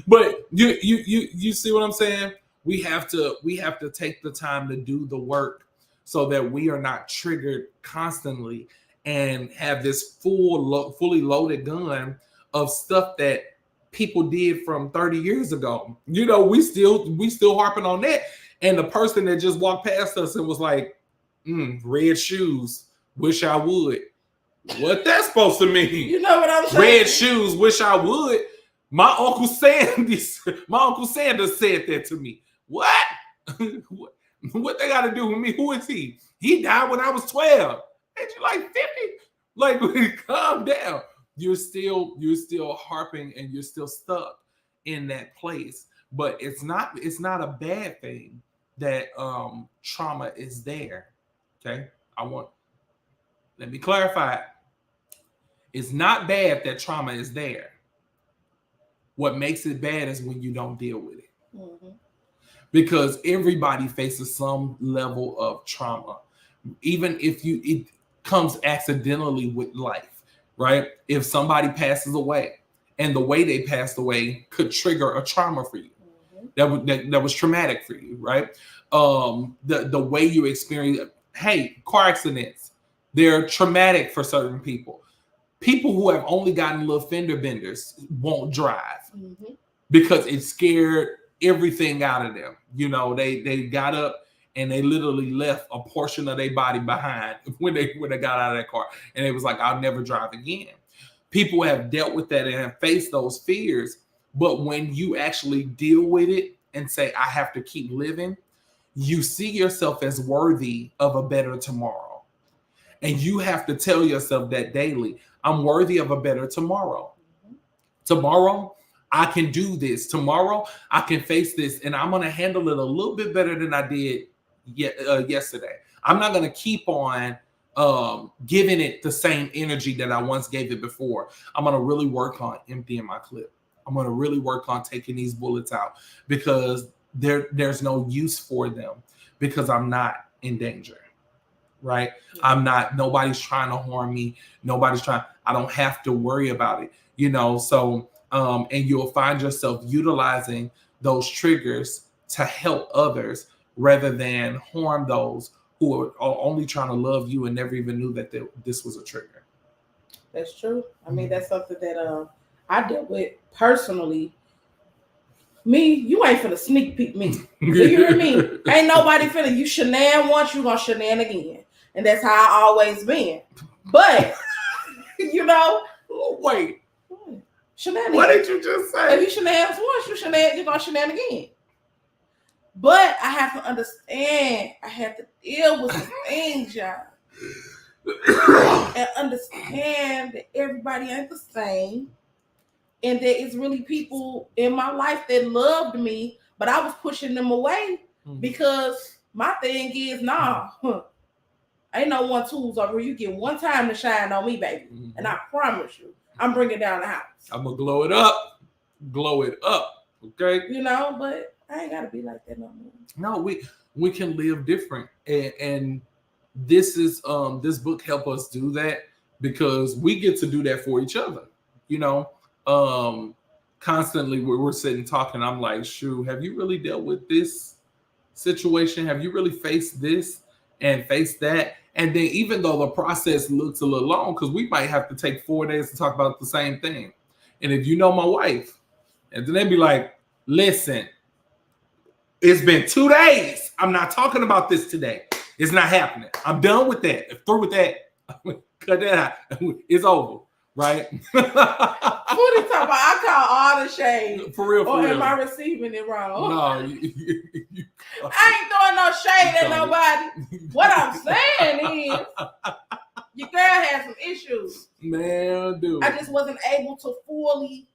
But you see what I'm saying? We have to take the time to do the work so that we are not triggered constantly and have this fully loaded gun of stuff that people did from 30 years ago. You know, we still harping on that. And the person that just walked past us and was like, red shoes, wish I would. What that's supposed to mean? You know what I'm saying? Red shoes, wish I would. My Uncle Sanders said that to me. What? What they got to do with me? Who is he? He died when I was 12. Ain't you like 50? Like, calm down. You're still harping and you're still stuck in that place. But it's not a bad thing that trauma is there. Okay? Let me clarify it. It's not bad that trauma is there. What makes it bad is when you don't deal with it. Mm-hmm. Because everybody faces some level of trauma. Even if it comes accidentally with life, right? If somebody passes away and the way they passed away could trigger a trauma for you. Mm-hmm. That was traumatic for you, right? The way you experience, car accidents, they're traumatic for certain people. People who have only gotten little fender benders won't drive because it scared everything out of them. You know, they got up and they literally left a portion of their body behind when they got out of that car. And it was like, I'll never drive again. People have dealt with that and have faced those fears. But when you actually deal with it and say, I have to keep living, you see yourself as worthy of a better tomorrow. And you have to tell yourself that daily. I'm worthy of a better tomorrow. Mm-hmm. Tomorrow, I can do this. Tomorrow, I can face this, and I'm going to handle it a little bit better than I did yesterday. I'm not going to keep on giving it the same energy that I once gave it before. I'm going to really work on emptying my clip. I'm going to really work on taking these bullets out because there's no use for them because I'm not in danger. Right? Nobody's trying to harm me. I don't have to worry about it, you know? So, and you'll find yourself utilizing those triggers to help others rather than harm those who are only trying to love you and never even knew that this was a trigger. That's true. I mean, that's something that I dealt with personally. Me, you ain't finna sneak peek me. Do you hear me? Ain't nobody finna, you shenan once, you gonna shenan again. And that's how I always been. But, you know. Wait. Shenanigans. What did you just say? If you shenan once, you're gonna shenan again. But I have to understand, I have to deal with some things, y'all. And understand that everybody ain't the same. And there is really people in my life that loved me, but I was pushing them away because my thing is, ain't no one tools over. You get one time to shine on me, baby. And I promise you, I'm bringing down the house. I'm going to glow it up. glow it up. Okay. You know, but I ain't gotta be like that no more. No, we can live different, and this is this book help us do that because we get to do that for each other. You know, constantly we're sitting talking. I'm like, "Shoo, have you really dealt with this situation? Have you really faced this and faced that?" And then even though the process looks a little long, because we might have to take 4 days to talk about the same thing. And if you know my wife, and then they'd be like, "Listen, it's been 2 days. I'm not talking about this today. It's not happening. I'm done with that. I'm through with that. Cut that out. It's over." Right? What are you talking about? I call all the shade. For real, for or real. Am I receiving it wrong? No, I ain't throwing no shade at nobody. What I'm saying is, your girl had some issues. Man, dude. I just wasn't able to fully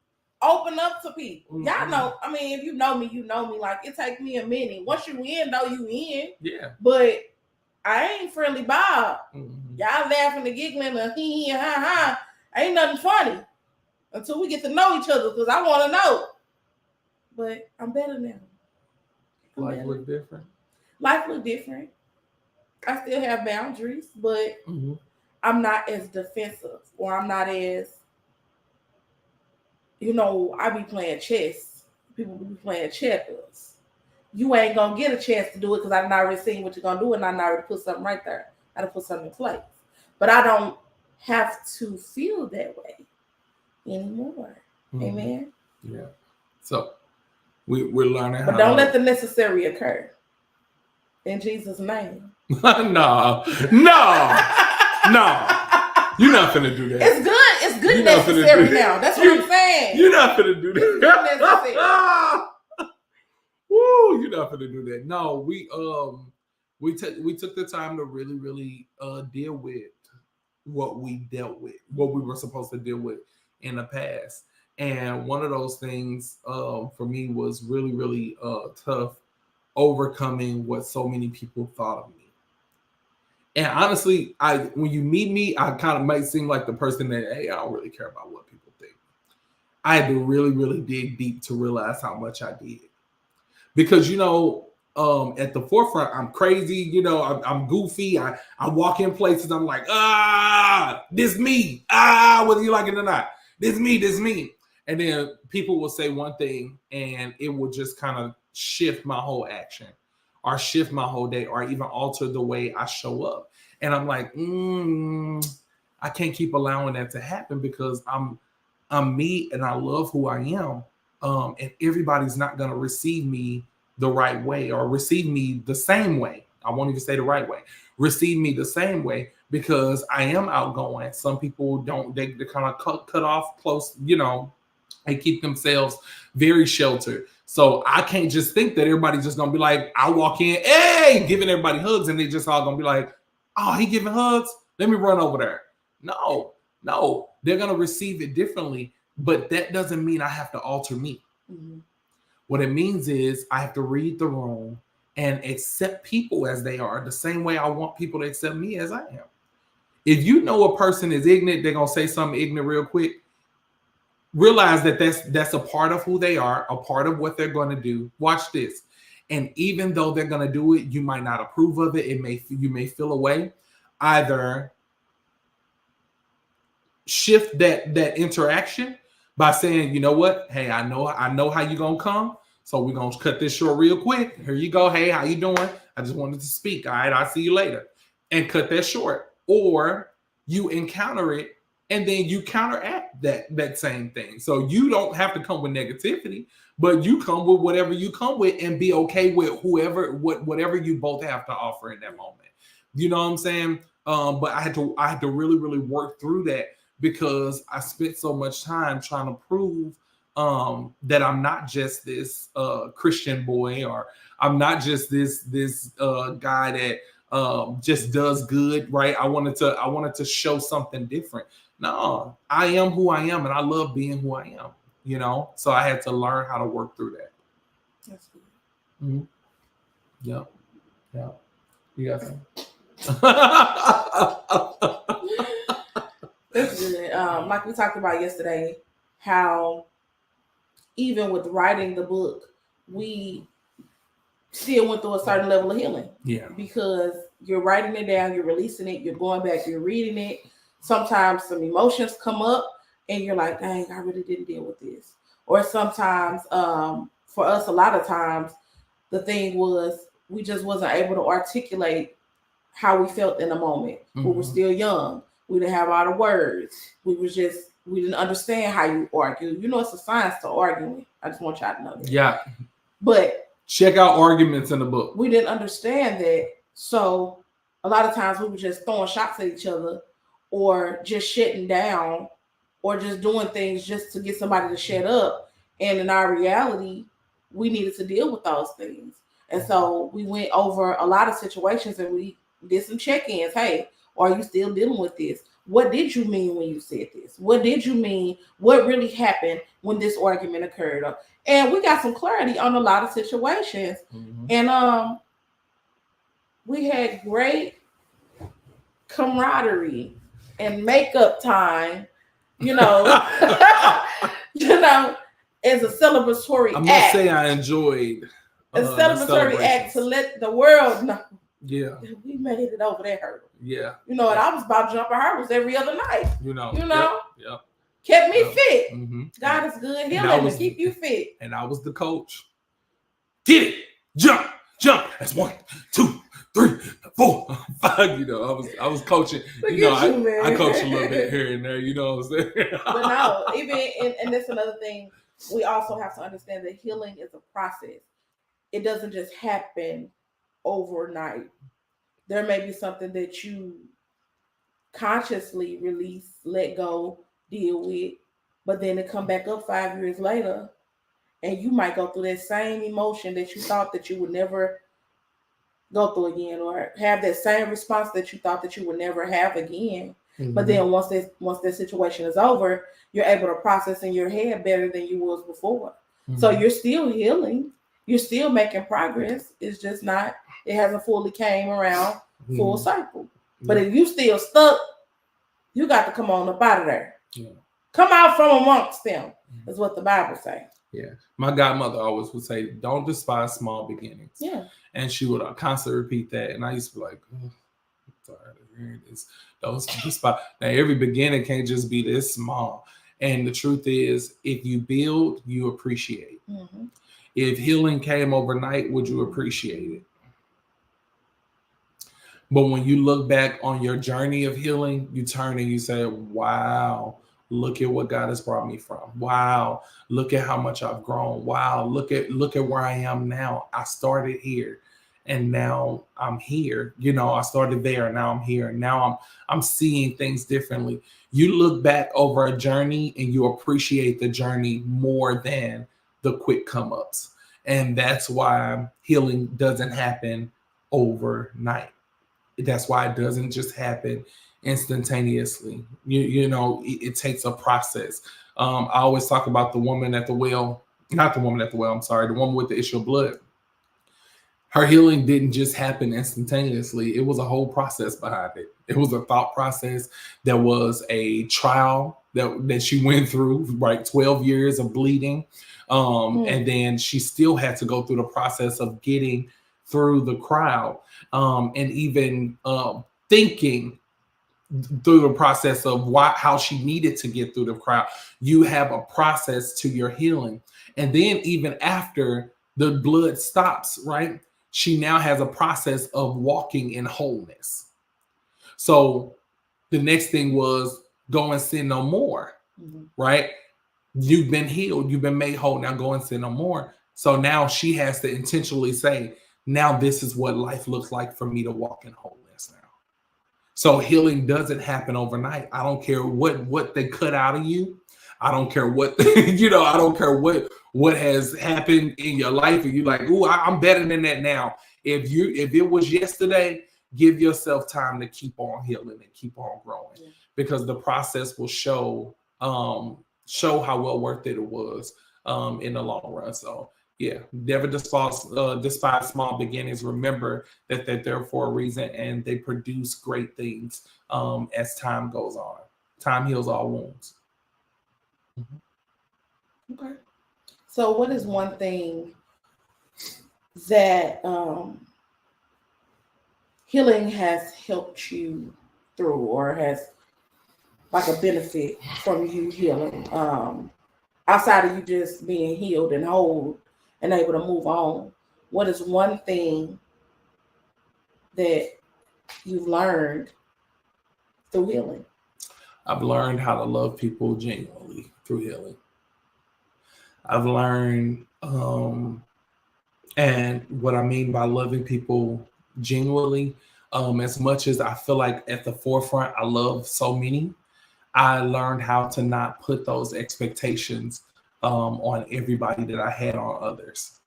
open up to people. Mm-hmm. Y'all know, I mean, if you know me, you know me. Like, it takes me a minute. Once you in, though, you in. Yeah. But I ain't friendly Bob. Mm-hmm. Y'all laughing and giggling and hee and ha ha. Ain't nothing funny until we get to know each other, because I want to know. But I'm better now. Life look different. Life look different. I still have boundaries, but I'm not as defensive, or I'm not as, I be playing chess. People be playing checkers. You ain't gonna get a chance to do it because I've not already seen what you're gonna do, and I already put something right there. I gotta put something in place. But I don't have to feel that way anymore. Amen. Yeah. So we're learning how. But don't let the necessary occur. In Jesus' name. No. You're not finna do that. It's good. It's good necessary now. That's what I'm saying. You're not finna do that. It's good necessary. Woo, you're not finna do that. No, we took the time to really, really deal with what we dealt with, what we were supposed to deal with in the past. And one of those things for me was really, really tough, overcoming what so many people thought of me. And honestly, when you meet me, I kind of might seem like the person that, hey, I don't really care about what people think. I had to really, really dig deep to realize how much I did. Because, at the forefront, I'm crazy, I'm goofy. I walk in places, I'm like, this me. Whether you like it or not. This me. And then people will say one thing and it will just kind of shift my whole action or shift my whole day or even alter the way I show up. And I'm like, I can't keep allowing that to happen because I'm me and I love who I am. And everybody's not going to receive me the right way or receive me the same way. I won't even say the right way. Receive me the same way because I am outgoing. Some people don't, they kind of cut off close, they keep themselves very sheltered. So I can't just think that everybody's just going to be like, I walk in, hey, giving everybody hugs and they just all going to be like, oh, he giving hugs? Let me run over there. No, they're going to receive it differently, but that doesn't mean I have to alter me. Mm-hmm. What it means is I have to read the room and accept people as they are, the same way I want people to accept me as I am. If you know a person is ignorant, they're going to say something ignorant real quick. Realize that that's a part of who they are, a part of what they're going to do. Watch this. And even though they're going to do it, you might not approve of it. You may feel a way. Either shift that interaction by saying, you know what? Hey, I know how you're going to come. So we're going to cut this short real quick. Here you go. Hey, how you doing? I just wanted to speak. All right, I'll see you later. And cut that short. Or you encounter it and then you counteract that same thing. So you don't have to come with negativity, but you come with whatever you come with and be okay with whatever you both have to offer in that moment. You know what I'm saying? But I had to really, really work through that because I spent so much time trying to prove that I'm not just this Christian boy, or I'm not just this guy that just does good, right? I wanted to show something different. No, I am who I am, and I love being who I am. So I had to learn how to work through that. That's good. Mm-hmm. Yep. You got some. That's good. Like we talked about yesterday, how even with writing the book, we still went through a certain level of healing. Yeah. Because you're writing it down, you're releasing it, you're going back, you're reading it. Sometimes some emotions come up and you're like, dang, I really didn't deal with this. Or sometimes, for us, a lot of times, the thing was we just wasn't able to articulate how we felt in the moment. We were still young. We didn't have all the words. We didn't understand how you argue. You know, it's a science to arguing. I just want y'all to know that. Yeah. But check out arguments in the book. We didn't understand that. So a lot of times we were just throwing shots at each other or just shutting down or just doing things just to get somebody to shut up. And in our reality, we needed to deal with those things. And so we went over a lot of situations and we did some check-ins. Hey, are you still dealing with this? What did you mean when you said this? What did you mean? What really happened when this argument occurred? And we got some clarity on a lot of situations. And we had great camaraderie and makeup time, you know, as a celebratory act. I must say I enjoyed a celebratory act to let the world know. Yeah. We made it over that hurdle. Yeah. You know, and I was about jumping hurdles every other night. You know. Yep. Kept me fit. God is good healing to keep you fit. And I was the coach. Get it. Jump. That's 1, 2, 3, 4, 5. You know, I was coaching. You know, I coach a little bit here and there. You know what I'm saying? But no, even and that's another thing. We also have to understand that healing is a process. It doesn't just happen overnight. There may be something that you consciously release, let go, deal with, but then it come back up 5 years later, and you might go through that same emotion that you thought that you would never go through again, or have that same response that you thought that you would never have again. But then once that situation is over, you're able to process in your head better than you was before. So you're still healing. You're still making progress. It's just not, it hasn't fully came around full cycle. But if you still stuck, you got to come on up out of there. Yeah. Come out from amongst them, is what the Bible says. Yeah. My godmother always would say, don't despise small beginnings. Yeah. And she would constantly repeat that. And I used to be like, oh, I'm tired of hearing this. Don't despise. Now, every beginning can't just be this small. And the truth is, if you build, you appreciate. If healing came overnight, would you appreciate it? But when you look back on your journey of healing, you turn and you say, wow, look at what God has brought me from. Wow, look at how much I've grown. Wow, look at where I am now. I started here and now I'm here. You know, I started there and now I'm here. And now I'm seeing things differently. You look back over a journey and you appreciate the journey more than the quick come ups. And that's why healing doesn't happen overnight. That's why it doesn't just happen instantaneously. You know, it takes a process. I always talk about the woman at the well, not the woman at the well, I'm sorry, the woman with the issue of blood. Her healing didn't just happen instantaneously. It was a whole process behind it. It was a thought process. There was a trial that she went through, right? 12 years of bleeding. And then she still had to go through the process of getting through the crowd, and even thinking through the process of how she needed to get through the crowd. You have a process to your healing. And then even after the blood stops, right? She now has a process of walking in wholeness. So the next thing was go and sin no more, right? You've been healed. You've been made whole. Now go and sin no more. So now she has to intentionally say, now this is what life looks like for me to walk in wholeness now. So healing doesn't happen overnight. I don't care what they cut out of you. I don't care what, I don't care what has happened in your life. And you're like, ooh, I'm better than that now. If it was yesterday, give yourself time to keep on healing and keep on growing, because the process will show how well worth it was in the long run. So yeah, never despise small beginnings. Remember that they're there for a reason, and they produce great things as time goes on. Time heals all wounds. Okay. So, what is one thing that healing has helped you through, or has like a benefit from you healing? Outside of you just being healed and whole and able to move on, what is one thing that you've learned through healing? I've learned how to love people genuinely through healing. I've learned, and what I mean by loving people genuinely, as much as I feel like at the forefront, I love so many, I learned how to not put those expectations on everybody that I had on others.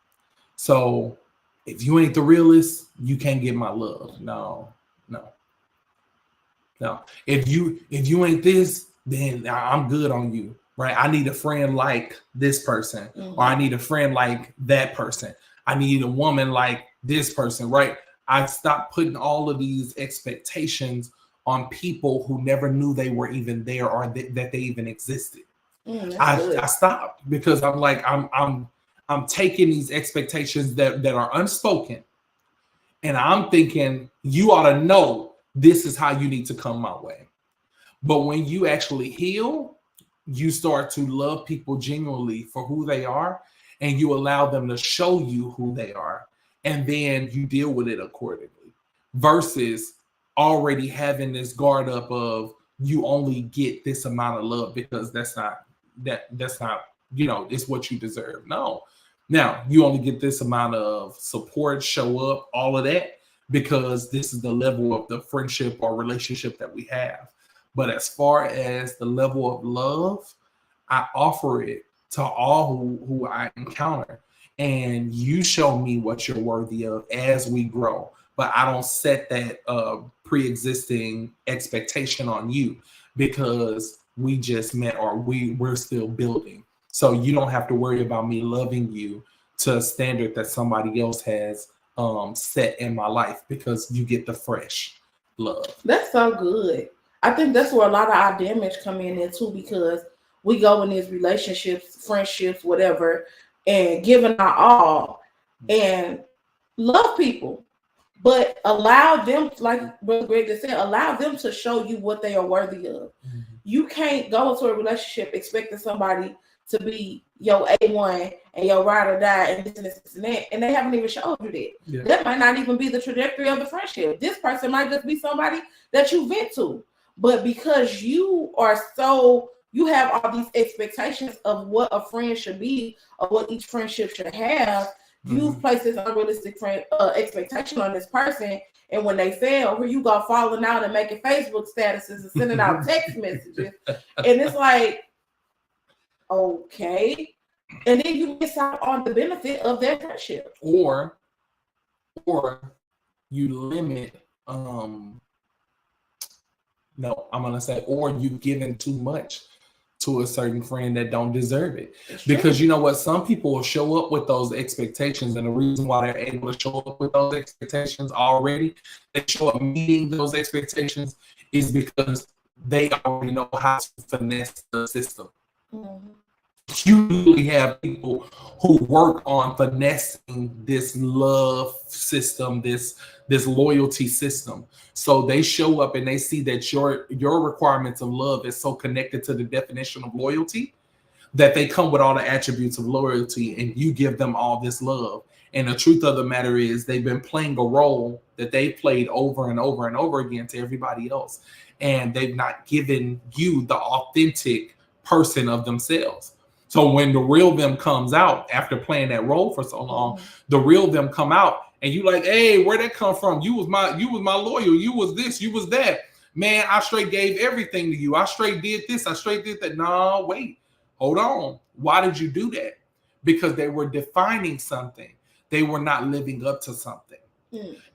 So if you ain't the realest, you can't get my love. No, no, no. If you ain't this, then I'm good on you, right? I need a friend like this person, or I need a friend like that person. I need a woman like this person, right? I stopped putting all of these expectations on people who never knew they were even there, or that they even existed. I stopped, because I'm like, I'm taking these expectations that are unspoken, and I'm thinking you ought to know this is how you need to come my way. But when you actually heal, you start to love people genuinely for who they are, and you allow them to show you who they are, and then you deal with it accordingly, versus already having this guard up of you only get this amount of love because that's not it's what you deserve. No. Now, you only get this amount of support, show up, all of that, because this is the level of the friendship or relationship that we have. But as far as the level of love, I offer it to all who I encounter. And you show me what you're worthy of as we grow. But I don't set that pre-existing expectation on you, because we just met, or we're still building. So you don't have to worry about me loving you to a standard that somebody else has set in my life, because you get the fresh love. That's so good. I think that's where a lot of our damage come in there too, because we go in these relationships, friendships, whatever, and giving our all and love people, but allow them, like Brother Greg just said, allow them to show you what they are worthy of. You can't go into a relationship expecting somebody to be your A1 and your ride or die and this and that, and they haven't even showed you that. Yeah. That might not even be the trajectory of the friendship. This person might just be somebody that you vent to. But because you have all these expectations of what a friend should be, of what each friendship should have, you've placed this unrealistic expectation on this person. And when they fail, here you go falling out and making Facebook statuses and sending out text messages. And it's like, okay. And then you miss out on the benefit of their friendship. Or you limit, or you've given too much to a certain friend that don't deserve it. Because you know what? Some people will show up with those expectations, and the reason why they're able to show up with those expectations already, they show up meeting those expectations, is because they already know how to finesse the system. You usually have people who work on finessing this love system, this loyalty system. So they show up and they see that your requirements of love is so connected to the definition of loyalty that they come with all the attributes of loyalty, and you give them all this love. And the truth of the matter is, they've been playing a role that they played over and over and over again to everybody else. And they've not given you the authentic person of themselves. So when the real them comes out after playing that role for so long, the real them come out, and you like, hey, where'd that come from? You was my loyal. You was this, you was that. Man, I straight gave everything to you. I straight did this. I straight did that. No, wait, hold on. Why did you do that? Because they were defining something. They were not living up to something.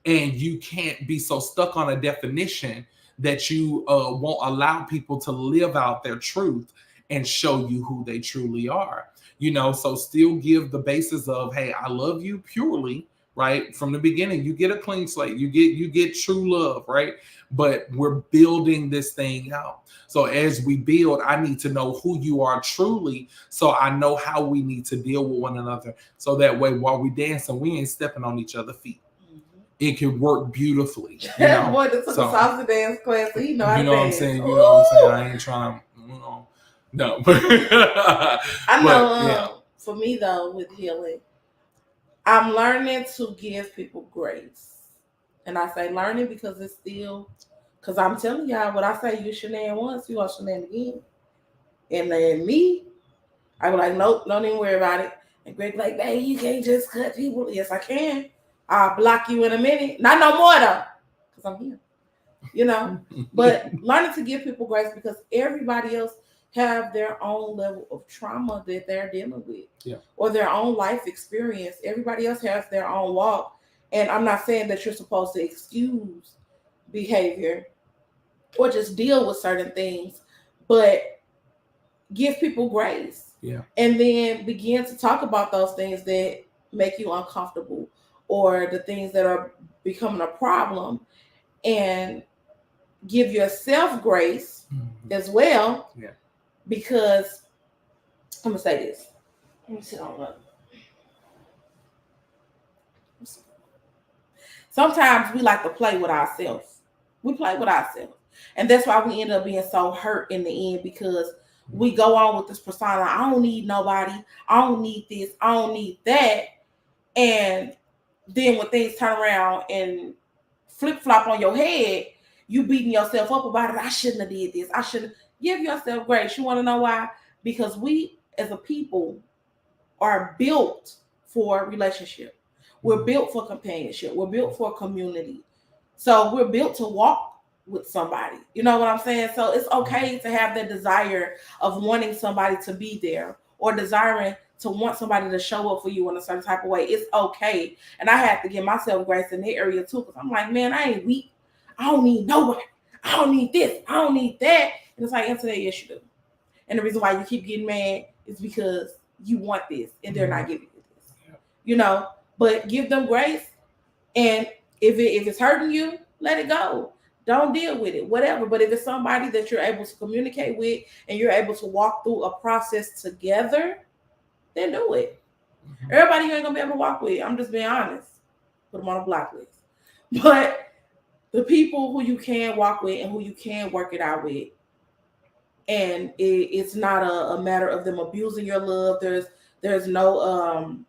And you can't be so stuck on a definition that you won't allow people to live out their truth and show you who they truly are. So still give the basis of, hey, I love you purely, right? From the beginning, you get a clean slate. You get true love, right? But we're building this thing out. So as we build, I need to know who you are truly, so I know how we need to deal with one another. So that way, while we dancing, we ain't stepping on each other's feet. It can work beautifully. You know? Boy, this took a salsa dance class, so you know how to what I'm dance. saying? You know what I'm saying? I ain't trying to, no. I know. For me though, with healing, I'm learning to give people grace, and I say learning because it's still. Because I'm telling y'all, what I say, you shenan once, you gonna shenan again. And then me, I be like, nope, don't even worry about it. And Greg like, babe, you can't just cut people. Yes, I can. I'll block you in a minute. Not no more though, because I'm here. You know? But learning to give people grace because everybody else have their own level of trauma that they're dealing with. Yeah. Or their own life experience. Everybody else has their own walk. And I'm not saying that you're supposed to excuse behavior or just deal with certain things, but give people grace. Yeah. And then begin to talk about those things that make you uncomfortable or the things that are becoming a problem, and give yourself grace as well. Yeah. Because I'm gonna say this. Let me sit on up. Sometimes we like to play with ourselves. We play with ourselves. And that's why we end up being so hurt in the end, because we go on with this persona. I don't need nobody. I don't need this. I don't need that. And then when things turn around and flip-flop on your head, you beating yourself up about it. I shouldn't have did this. I shouldn't. Give yourself grace. You want to know why? Because we as a people are built for relationship. We're built for companionship. We're built for community. So we're built to walk with somebody. You know what I'm saying? So it's okay to have that desire of wanting somebody to be there, or desiring to want somebody to show up for you in a certain type of way. It's okay. And I have to give myself grace in that area too, because I'm like, man, I ain't weak. I don't need nobody. I don't need this. I don't need that. And it's like, answer that, yes, you do. And the reason why you keep getting mad is because you want this and they're not giving you this. Yeah. You know, but give them grace. And if it's hurting you, let it go. Don't deal with it, whatever. But if it's somebody that you're able to communicate with and you're able to walk through a process together, then do it. Mm-hmm. Everybody you ain't gonna be able to walk with. I'm just being honest. Put them on a block list. But the people who you can walk with and who you can work it out with, and it's not a matter of them abusing your love. There's no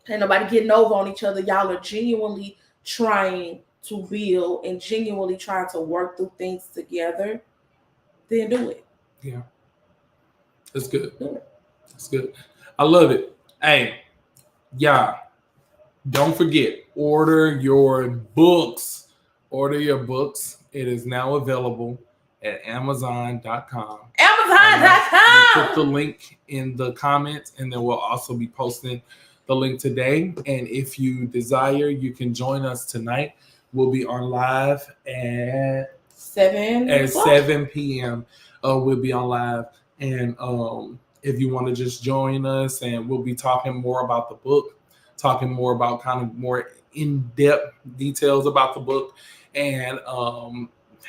ain't nobody getting over on each other. Y'all are genuinely trying to build and genuinely trying to work through things together. Then do it. Yeah, that's good. That's good. I love it. Hey, yeah, don't forget, order your books. Order your books. It is now available at Amazon.com. Amazon.com. We'll put the link in the comments, and then we'll also be posting the link today. And if you desire, you can join us tonight. We'll be on live at 7 p.m. We'll be on live. And if you want to just join us, and we'll be talking more about the book, talking more about kind of more in-depth details about the book, and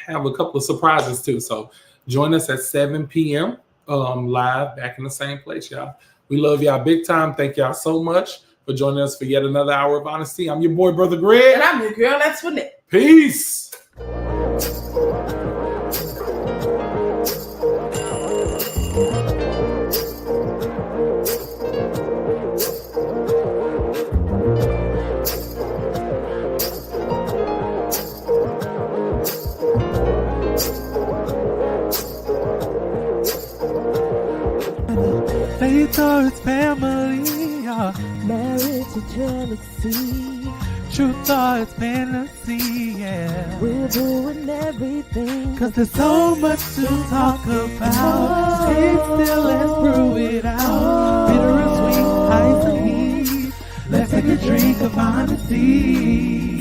have a couple of surprises too. So join us at 7 p.m. Live, back in the same place, y'all. We love y'all big time. Thank y'all so much for joining us for yet another hour of honesty. I'm your boy, Brother Greg. And I'm your girl, that's Finette. Peace. Faith or its family, marriage to jealousy, truth or its fantasy, yeah. We're doing everything, cause there's so much to talk about. Stay still and prove it out. Bitter and sweet, ice and heat. Let's take a drink of honesty.